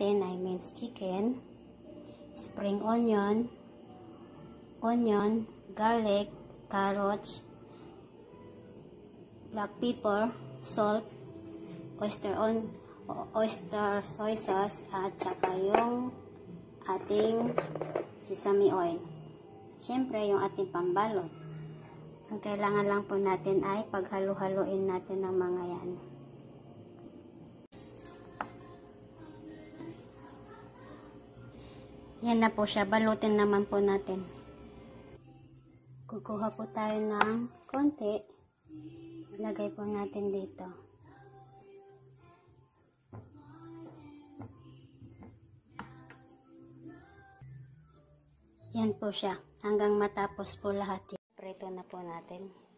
natin ay minced chicken, spring onion, garlic, carrots, black pepper, salt, oyster soy sauce, at saka yung ating sesame oil. Siyempre, yung ating pambalot. Ang kailangan lang po natin ay paghalo-haloin natin ng mga yan. Yan na po siya. Balutin naman po natin. Kukuha po tayo ng konti. Ilagay po natin dito. Yan po siya. Hanggang matapos po lahat. Prito na po natin.